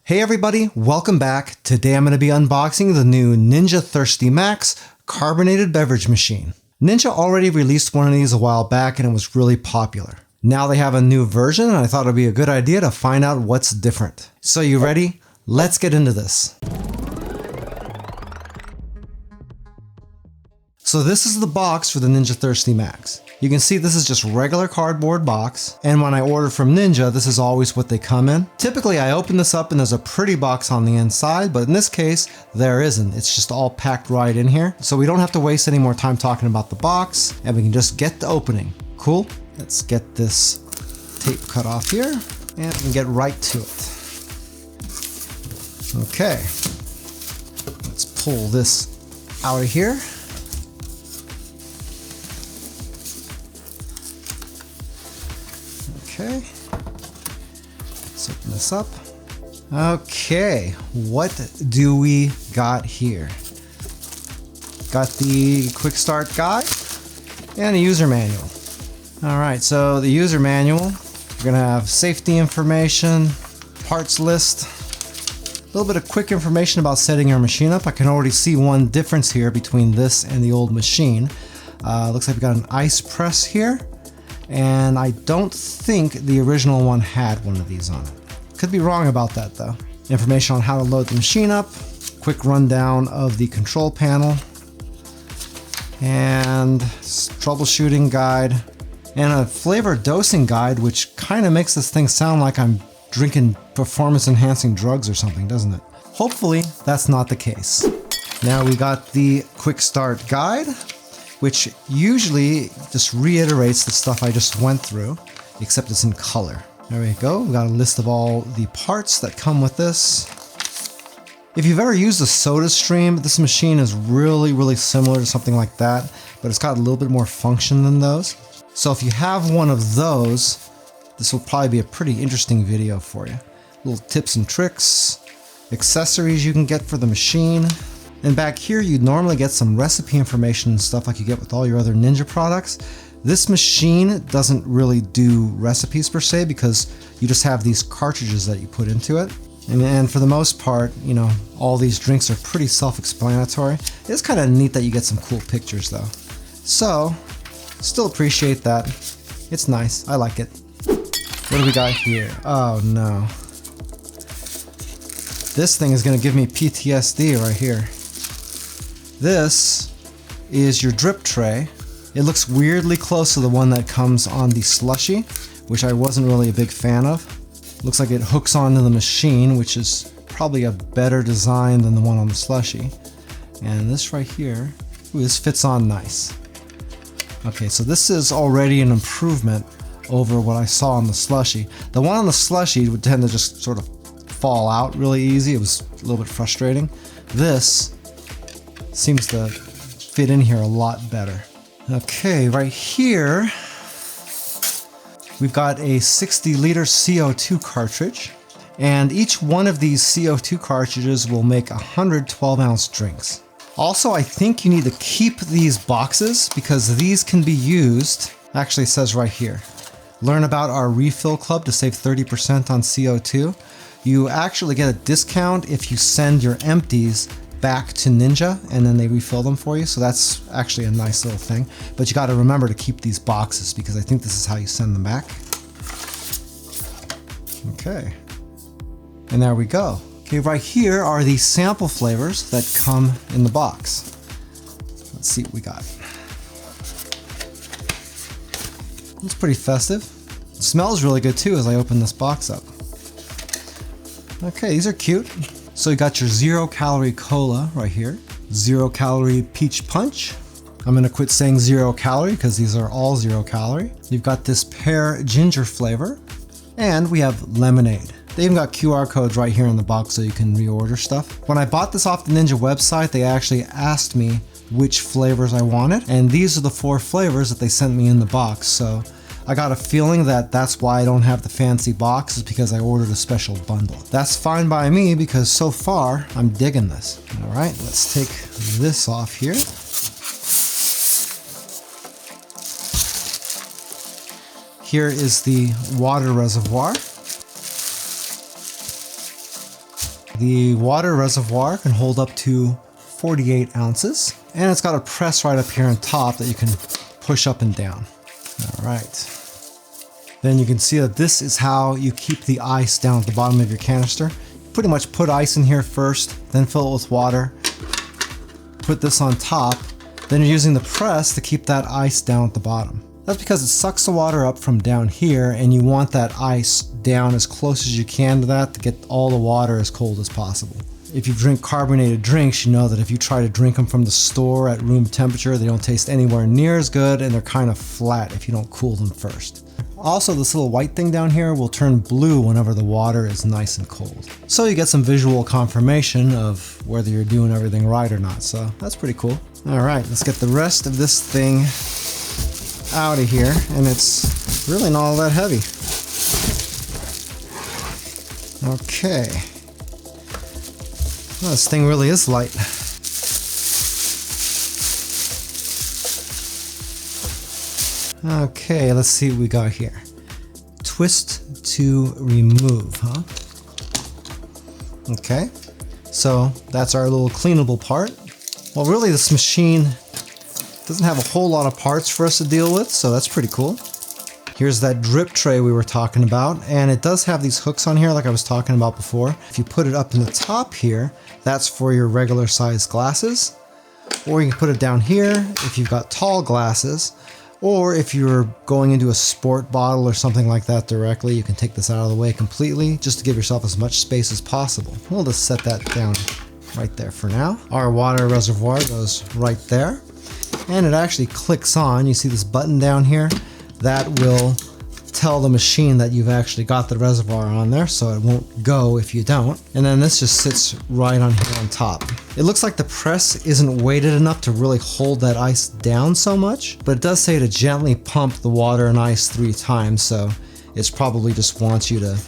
Hey everybody, welcome back. Today I'm going to be unboxing the new Ninja Thirsti Max carbonated beverage machine. Ninja already released one of these a while back and it was really popular. Now they have a new version and I thought it would be a good idea to find out what's different. So you ready? Let's get into this. So this is the box for the Ninja Thirsti Max. You can see this is just regular cardboard box, and when I order from Ninja, this is always what they come in. Typically I open this up and there's a pretty box on the inside, but in this case, there isn't. It's just all packed right in here. So we don't have to waste any more time talking about the box, and we can just get to opening. Cool? Let's get this tape cut off here, and we can get right to it. Okay. Let's pull this out of here. Okay, let's open this up. Okay, what do we got here? Got the quick start guide and a user manual. All right, so the user manual, we're gonna have safety information, parts list, a little bit of quick information about setting your machine up. I can already see one difference here between this and the old machine. Looks like we got an ice press here. And I don't think the original one had one of these on it. Could be wrong about that though. Information on how to load the machine up, quick rundown of the control panel, and troubleshooting guide, and a flavor dosing guide, which kind of makes this thing sound like I'm drinking performance enhancing drugs or something, doesn't it? Hopefully that's not the case. Now we got the quick start guide, which usually just reiterates the stuff I just went through, except it's in color. There we go. We got a list of all the parts that come with this. If you've ever used a Sodastream, this machine is really similar to something like that, but it's got a little bit more function than those. So if you have one of those, this will probably be a pretty interesting video for you. Little tips and tricks, accessories you can get for the machine. And back here, you'd normally get some recipe information and stuff like you get with all your other Ninja products. This machine doesn't really do recipes per se because you just have these cartridges that you put into it. And for the most part, you know, all these drinks are pretty self-explanatory. It's kind of neat that you get some cool pictures though. So, still appreciate that. It's nice. I like it. What do we got here? Oh no. This thing is going to give me PTSD right here. This is your drip tray. It looks weirdly close to the one that comes on the slushy, which I wasn't really a big fan of. Looks like it hooks onto the machine, which is probably a better design than the one on the slushy. And this right here, ooh, this fits on nice. Okay, so this is already an improvement over what I saw on the slushy. The one on the slushy would tend to just sort of fall out really easy. It was a little bit frustrating. This seems to fit in here a lot better. Okay, right here, we've got a 60-liter CO2 cartridge, and each one of these CO2 cartridges will make 100 12-ounce drinks. Also, I think you need to keep these boxes because these can be used, actually it says right here, learn about our refill club to save 30% on CO2. You actually get a discount if you send your empties back to Ninja and then they refill them for you, so that's actually a nice little thing. But you got to remember to keep these boxes because I think this is how you send them back. Okay, and there we go. Okay, right here are the sample flavors that come in the box. Let's see what we got. Looks pretty festive. It smells really good too as I open this box up. Okay, these are cute. So you got your 0-calorie cola right here, 0-calorie peach punch. I'm gonna quit saying 0-calorie because these are all 0-calorie. You've got this pear ginger flavor, and we have lemonade. They even got QR codes right here in the box so you can reorder stuff. When I bought this off the Ninja website, they actually asked me which flavors I wanted, and these are the 4 flavors that they sent me in the box. So I got a feeling that that's why I don't have the fancy box, is because I ordered a special bundle. That's fine by me because so far I'm digging this. All right, let's take this off here. Here is the water reservoir. The water reservoir can hold up to 48 ounces, and it's got a press right up here on top that you can push up and down. All right. Then you can see that this is how you keep the ice down at the bottom of your canister. Pretty much put ice in here first, then fill it with water. Put this on top, then you're using the press to keep that ice down at the bottom. That's because it sucks the water up from down here, and you want that ice down as close as you can to that to get all the water as cold as possible. If you drink carbonated drinks, you know that if you try to drink them from the store at room temperature, they don't taste anywhere near as good, and they're kind of flat if you don't cool them first. Also, this little white thing down here will turn blue whenever the water is nice and cold. So you get some visual confirmation of whether you're doing everything right or not. So that's pretty cool. All right, let's get the rest of this thing out of here. And it's really not all that heavy. Okay. Well, this thing really is light. Okay, let's see what we got here. Twist to remove, huh? Okay, so that's our little cleanable part. Well, really this machine doesn't have a whole lot of parts for us to deal with, so that's pretty cool. Here's that drip tray we were talking about, and it does have these hooks on here like I was talking about before. If you put it up in the top here, that's for your regular size glasses. Or you can put it down here if you've got tall glasses. Or if you're going into a sport bottle or something like that directly, you can take this out of the way completely just to give yourself as much space as possible. We'll just set that down right there for now. Our water reservoir goes right there, and it actually clicks on. You see this button down here? That will tell the machine that you've actually got the reservoir on there, so it won't go if you don't. And then this just sits right on here on top. It looks like the press isn't weighted enough to really hold that ice down so much, but it does say to gently pump the water and ice 3 times, so it's probably just wants you to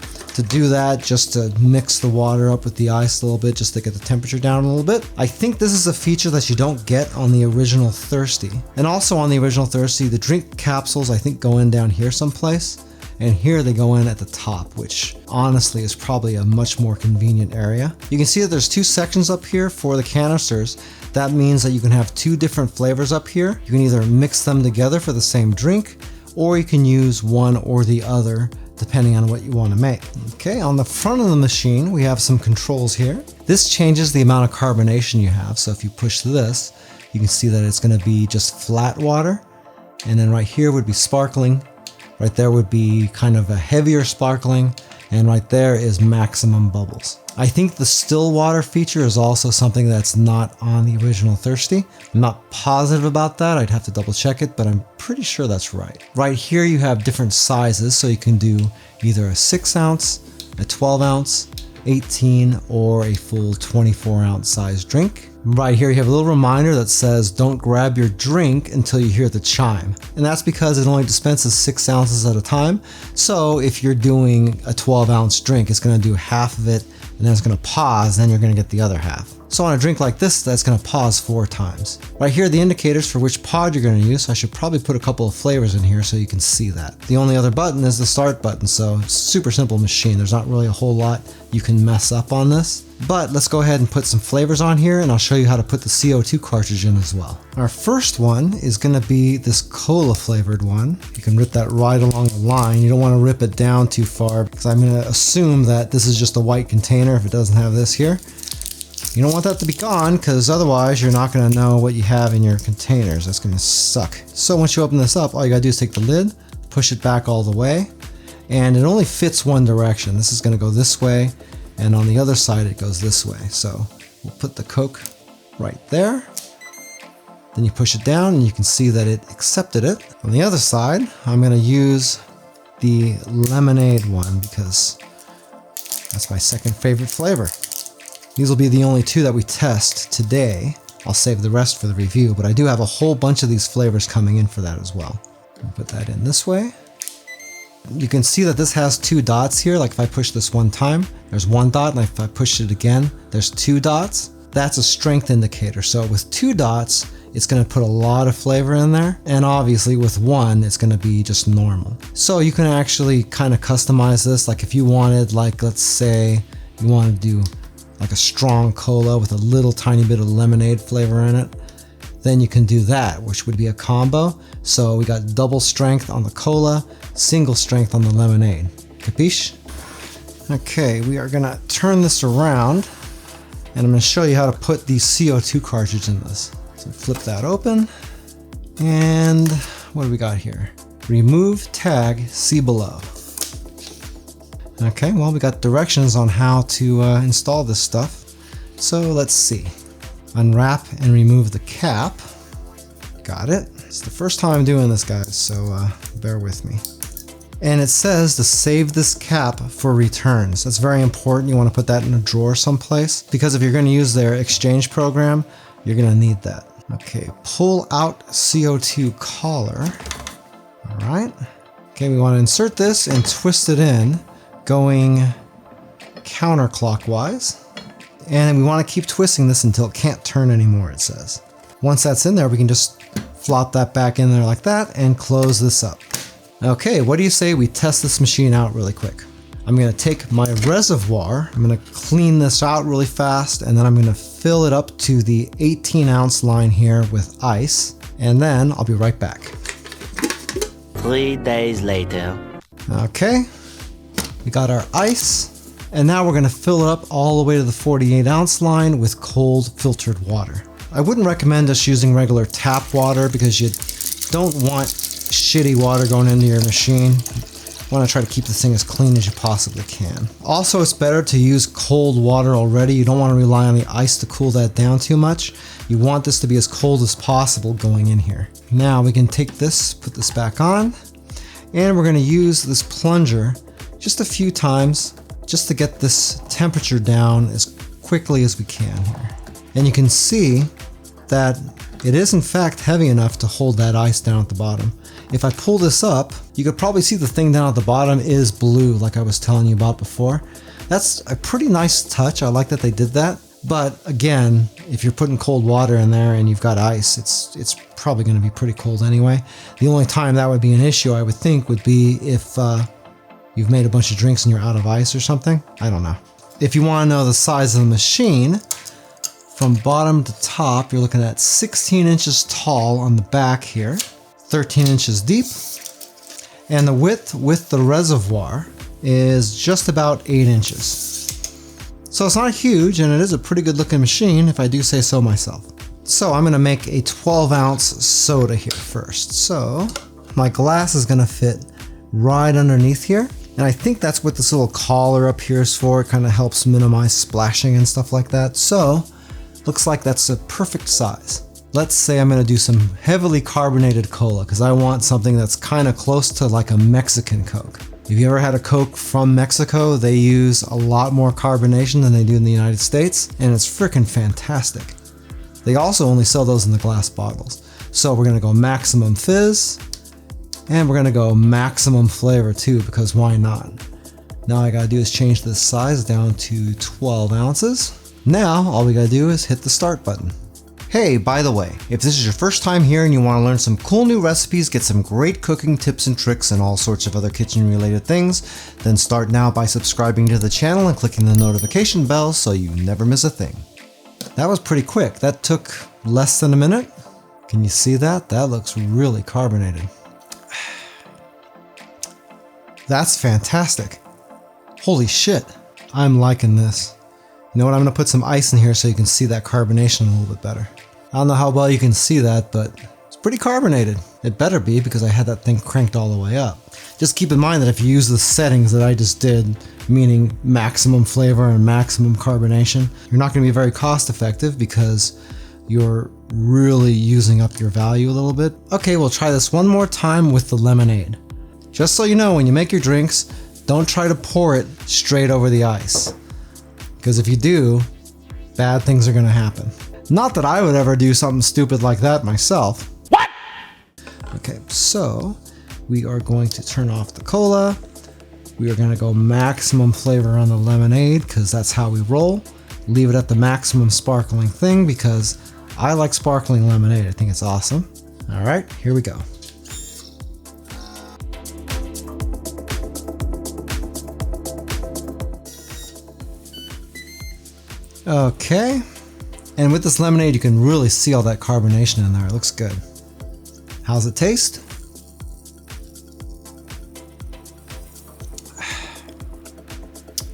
do that just to mix the water up with the ice a little bit, just to get the temperature down a little bit. I think this is a feature that you don't get on the original Thirsti. And also on the original Thirsti, the drink capsules I think go in down here someplace, and here they go in at the top, which honestly is probably a much more convenient area. You can see that there's 2 sections up here for the canisters. That means that you can have 2 different flavors up here. You can either mix them together for the same drink, or you can use one or the other depending on what you want to make. Okay, on the front of the machine, we have some controls here. This changes the amount of carbonation you have. So if you push this, you can see that it's going to be just flat water. And then right here would be sparkling. Right there would be kind of a heavier sparkling. And right there is maximum bubbles. I think the still water feature is also something that's not on the original Thirsti. I'm not positive about that. I'd have to double check it, but I'm pretty sure that's right. Right here you have different sizes, so you can do either a 6 ounce, a 12 ounce, 18, or a full 24 ounce size drink. Right here you have a little reminder that says don't grab your drink until you hear the chime. And that's because it only dispenses 6 ounces at a time. So if you're doing a 12 ounce drink, it's going to do half of it, and then it's going to pause, then you're going to get the other half. So on a drink like this, that's going to pause 4 times. Right here are the indicators for which pod you're going to use. So I should probably put a couple of flavors in here so you can see that. The only other button is the start button, so it's a super simple machine. There's not really a whole lot you can mess up on this. But let's go ahead and put some flavors on here, and I'll show you how to put the CO2 cartridge in as well. Our first one is going to be this cola flavored one. You can rip that right along the line. You don't want to rip it down too far, because I'm going to assume that this is just a white container if it doesn't have this here. You don't want that to be gone, because otherwise you're not going to know what you have in your containers. That's going to suck. So once you open this up, all you got to do is take the lid, push it back all the way, and it only fits one direction. This is going to go this way, and on the other side it goes this way. So we'll put the Coke right there. Then you push it down and you can see that it accepted it. On the other side, I'm going to use the lemonade one because that's my second favorite flavor. These will be the only 2 that we test today. I'll save the rest for the review, but I do have a whole bunch of these flavors coming in for that as well. I'll put that in this way. You can see that this has 2 dots here. Like if I push this one time, there's 1 dot, and if I push it again, there's 2 dots. That's a strength indicator. So with 2 dots, it's going to put a lot of flavor in there. And obviously with 1, it's going to be just normal. So you can actually kind of customize this. Like if you wanted, like let's say you want to do like a strong cola with a little tiny bit of lemonade flavor in it, then you can do that, which would be a combo. So we got double strength on the cola, single strength on the lemonade. Capiche? Okay, we are gonna turn this around and I'm gonna show you how to put the CO2 cartridge in this. So flip that open, and what do we got here? Remove tag, see below. Okay, well, we got directions on how to install this stuff. So let's see. Unwrap and remove the cap. Got it. It's the first time I'm doing this, guys, so bear with me. And it says to save this cap for returns. That's very important. You want to put that in a drawer someplace, because if you're going to use their exchange program, you're going to need that. Okay, pull out CO2 collar. All right. Okay, we want to insert this and twist it in, going counterclockwise. And we want to keep twisting this until it can't turn anymore, it says. Once that's in there, we can just flop that back in there like that and close this up. Okay, what do you say we test this machine out really quick? I'm gonna take my reservoir, I'm gonna clean this out really fast, and then I'm gonna fill it up to the 18-ounce line here with ice, and then I'll be right back. 3 days later. Okay, we got our ice, and now we're gonna fill it up all the way to the 48-ounce line with cold filtered water. I wouldn't recommend us using regular tap water because you don't want shitty water going into your machine. You want to try to keep this thing as clean as you possibly can. Also, it's better to use cold water already. You don't want to rely on the ice to cool that down too much. You want this to be as cold as possible going in here. Now we can take this, put this back on, and we're going to use this plunger just a few times just to get this temperature down as quickly as we can here. And you can see that it is in fact heavy enough to hold that ice down at the bottom. If I pull this up, you could probably see the thing down at the bottom is blue, like I was telling you about before. That's a pretty nice touch. I like that they did that. But again, if you're putting cold water in there and you've got ice, it's probably going to be pretty cold anyway. The only time that would be an issue, I would think, would be if you've made a bunch of drinks and you're out of ice or something. I don't know. If you want to know the size of the machine, from bottom to top, you're looking at 16 inches tall on the back here, 13 inches deep, and the width with the reservoir is just about 8 inches. So it's not huge, and it is a pretty good looking machine if I do say so myself. So I'm gonna make a 12-ounce soda here first. So my glass is gonna fit right underneath here. And I think that's what this little collar up here is for. It kind of helps minimize splashing and stuff like that. So looks like that's a perfect size. Let's say I'm gonna do some heavily carbonated cola because I want something that's kind of close to like a Mexican Coke. If you ever had a Coke from Mexico, they use a lot more carbonation than they do in the United States, and it's freaking fantastic. They also only sell those in the glass bottles. So we're gonna go maximum fizz, and we're gonna go maximum flavor too, because why not? Now all I gotta do is change the size down to 12 ounces. Now, all we gotta do is hit the start button. Hey, by the way, if this is your first time here and you wanna learn some cool new recipes, get some great cooking tips and tricks and all sorts of other kitchen related things, then start now by subscribing to the channel and clicking the notification bell so you never miss a thing. That was pretty quick. That took less than a minute. Can you see that? That looks really carbonated. That's fantastic. Holy shit, I'm liking this. You know what, I'm gonna put some ice in here so you can see that carbonation a little bit better. I don't know how well you can see that, but it's pretty carbonated. It better be because I had that thing cranked all the way up. Just keep in mind that if you use the settings that I just did, meaning maximum flavor and maximum carbonation, you're not gonna be very cost effective because you're really using up your value a little bit. Okay, we'll try this one more time with the lemonade. Just so you know, when you make your drinks, don't try to pour it straight over the ice. Because if you do, bad things are gonna happen. Not that I would ever do something stupid like that myself. What? Okay, so we are going to turn off the cola. We are gonna go maximum flavor on the lemonade because that's how we roll. Leave it at the maximum sparkling thing because I like sparkling lemonade. I think it's awesome. All right, here we go. Okay. And with this lemonade, you can really see all that carbonation in there. It looks good. How's it taste?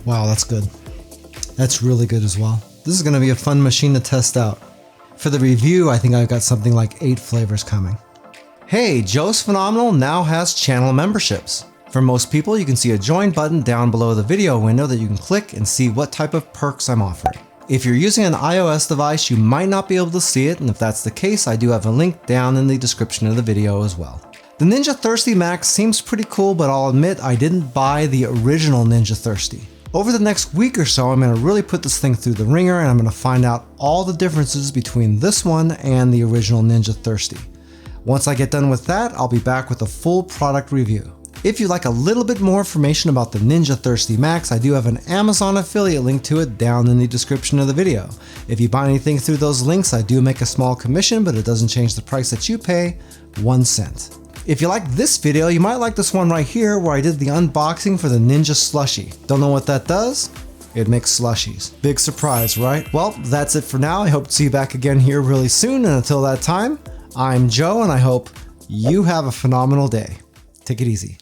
Wow, that's good. That's really good as well. This is going to be a fun machine to test out. For the review, I think I've got something like 8 flavors coming. Hey, Joe's Phenomenal now has channel memberships. For most people, you can see a join button down below the video window that you can click and see what type of perks I'm offering. If you're using an iOS device, you might not be able to see it, and if that's the case, I do have a link down in the description of the video as well. The Ninja Thirsti Max seems pretty cool, but I'll admit I didn't buy the original Ninja Thirsti. Over the next week or so, I'm going to really put this thing through the ringer, and I'm going to find out all the differences between this one and the original Ninja Thirsti. Once I get done with that, I'll be back with a full product review. If you'd like a little bit more information about the Ninja Thirsti Max, I do have an Amazon affiliate link to it down in the description of the video. If you buy anything through those links, I do make a small commission, but it doesn't change the price that you pay, 1 cent. If you like this video, you might like this one right here where I did the unboxing for the Ninja Slushie. Don't know what that does? It makes slushies. Big surprise, right? Well, that's it for now. I hope to see you back again here really soon, and until that time, I'm Joe, and I hope you have a phenomenal day. Take it easy.